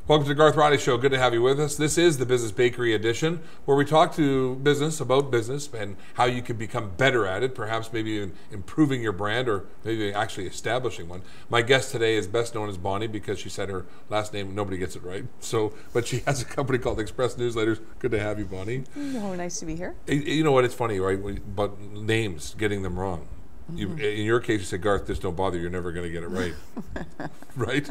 Welcome to the Garth Riley Show. Good to have you with us. This is the Business Bakery edition, where we talk to business about business and how you can become better at it, perhaps maybe even improving your brand or maybe actually establishing one. My guest today is best known as Bonnie because she said her last name, nobody gets it right. But she has a company called Express Newsletters. Good to have you, Bonnie. Oh, nice to be here. You know what, it's funny, right? But names, getting them wrong. In your case, you said, Garth, just don't bother, you're never going to get it right. Right?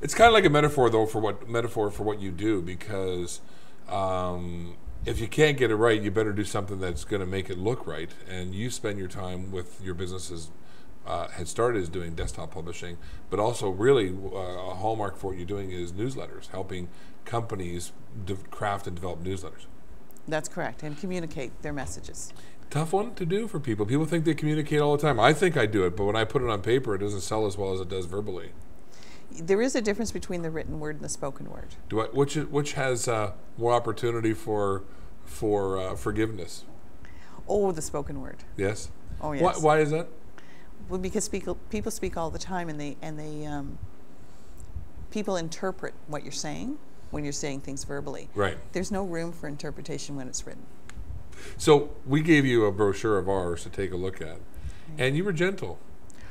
It's kind of like a metaphor, though, for what you do, because if you can't get it right, you better do something that's going to make it look right. And you spend your time with your businesses, had started as doing desktop publishing, but also really a hallmark for what you're doing is newsletters, helping companies craft and develop newsletters. That's correct, and communicate their messages. Tough one to do for people. People think they communicate all the time. I think I do it, but when I put it on paper, it doesn't sell as well as it does verbally. There is a difference between the written word and the spoken word. Which has more opportunity for forgiveness? Oh, the spoken word. Yes. Oh, yes. Why is that? Well, because people speak all the time, and people interpret what you're saying when you're saying things verbally. Right. There's no room for interpretation when it's written. So we gave you a brochure of ours to take a look at, and you were gentle,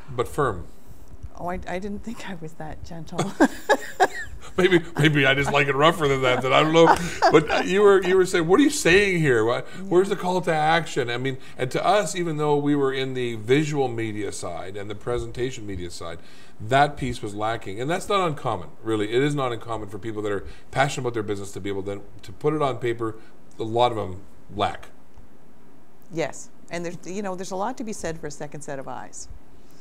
but firm. Oh, I didn't think I was that gentle. maybe I just like it rougher than that. I don't know. But you were saying, what are you saying here? Where's the call to action? I mean, and to us, even though we were in the visual media side and the presentation media side, that piece was lacking. And that's not uncommon, really. It is not uncommon for people that are passionate about their business to be able to put it on paper. A lot of them lack. Yes. And there's a lot to be said for a second set of eyes.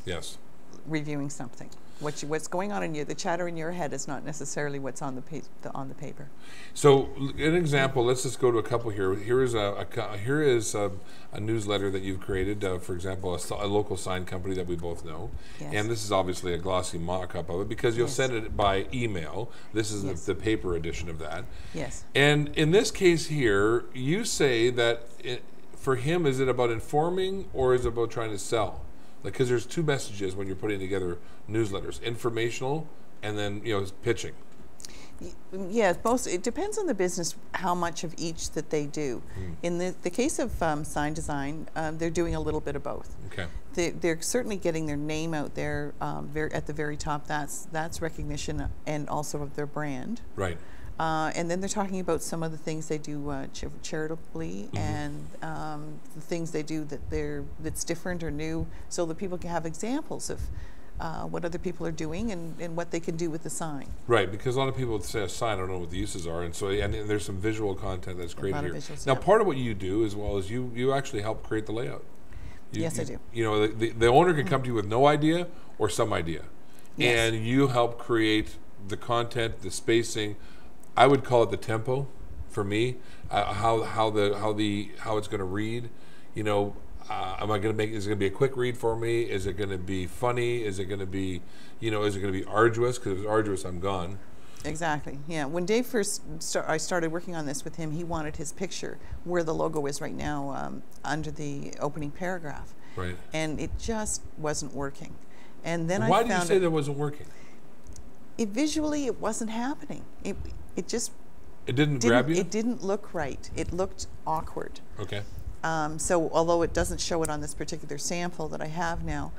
Yes. Reviewing something. What's going on in you, the chatter in your head is not necessarily what's on the paper. So, an example. Let's just go to a couple here. Here is a newsletter that you've created. For example, a local sign company that we both know. Yes. And this is obviously a glossy mock-up of it because you'll send it by email. This is the paper edition of that. Yes. And in this case here, you say that for him, is it about informing or is it about trying to sell? Because there's two messages when you're putting together newsletters: informational and then pitching. Yeah, both. It depends on the business how much of each that they do. In the case of Sign Design, they're doing a little bit of both. Okay. They're certainly getting their name out there at the very top. That's recognition and also of their brand. Right. And then they're talking about some of the things they do charitably and the things they do that's different or new, so that people can have examples of what other people are doing and what they can do with the sign. Right, because a lot of people would say a sign, I don't know what the uses are, and so and there's some visual content that's created here. Visuals, now, part of what you do as well is you actually help create the layout. Yes, I do. The owner can come to you with no idea or some idea, and you help create the content, the spacing. I would call it the tempo, for me. How it's going to read. Am I going to make? Is it going to be a quick read for me? Is it going to be funny? Is it going to be, is it going to be arduous? Because if it's arduous, I'm gone. Exactly. Yeah. When Dave first I started working on this with him, he wanted his picture where the logo is right now under the opening paragraph. Right. And it just wasn't working. And then why did you say that wasn't working? Visually, it wasn't happening. It didn't grab you? It didn't look right. It looked awkward. Okay. So although it doesn't show it on this particular sample that I have now,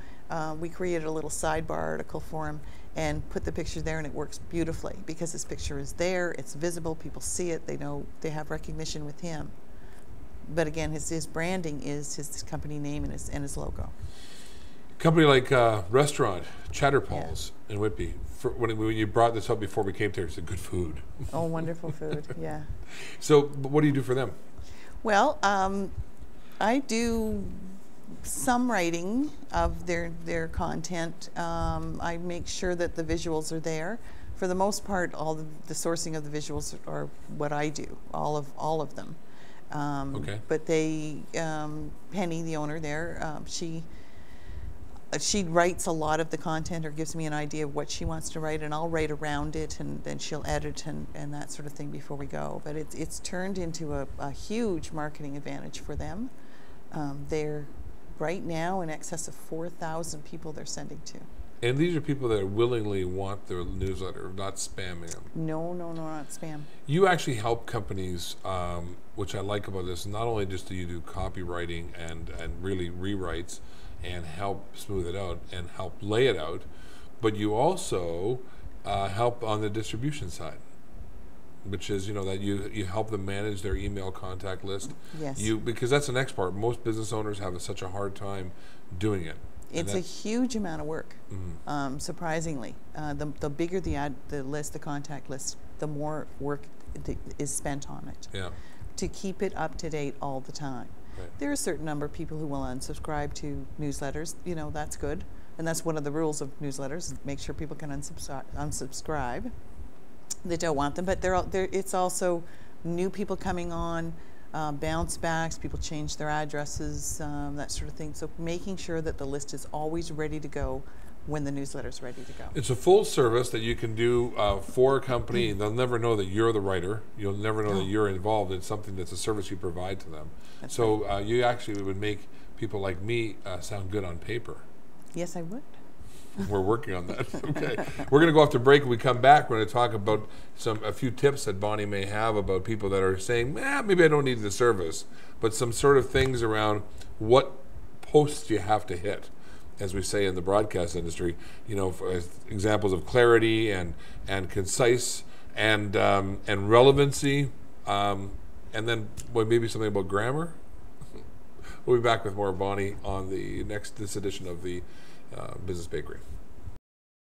we created a little sidebar article for him and put the picture there, and it works beautifully because his picture is there, it's visible, people see it, they know, they have recognition with him. But again, his branding is his company name and his logo. Company like restaurant, Chatterpauls in Whitby. When you brought this up before we came here, it's good food. Oh, wonderful food, yeah. So what do you do for them? Well, I do some writing of their content. I make sure that the visuals are there. For the most part, all the sourcing of the visuals are what I do, all of them. Okay. But Penny, the owner there, she writes a lot of the content or gives me an idea of what she wants to write, and I'll write around it, and then she'll edit and that sort of thing before we go. But it's turned into a huge marketing advantage for them. They're right now in excess of 4,000 people they're sending to. And these are people that willingly want their newsletter, not spamming them. No, not spam. You actually help companies, which I like about this. Not only just do you do copywriting and really rewrites and help smooth it out and help lay it out, but you also help on the distribution side, which is, that you help them manage their email contact list. Yes. Because that's the next part. Most business owners have such a hard time doing it. It's a huge amount of work, surprisingly. The bigger the list, the contact list, the more work is spent on it. Yeah. To keep it up to date all the time. Right. There are a certain number of people who will unsubscribe to newsletters. That's good. And that's one of the rules of newsletters, make sure people can unsubscribe. They don't want them, but it's also new people coming on, bounce backs, people change their addresses, that sort of thing. So making sure that the list is always ready to go when the newsletter's ready to go. It's a full service that you can do for a company. They'll never know that you're the writer. You'll never know that you're involved. It's something that's a service you provide to them. That's so right. You actually would make people like me sound good on paper. Yes, I would. We're working on that. Okay. We're going to go off to break. When we come back, we're going to talk about a few tips that Bonnie may have about people that are saying, maybe I don't need the service, but some sort of things around what posts you have to hit, as we say in the broadcast industry, for examples of clarity and concise and relevancy, and then maybe something about grammar. We'll be back with more Bonnie on this edition of the Business Bakery.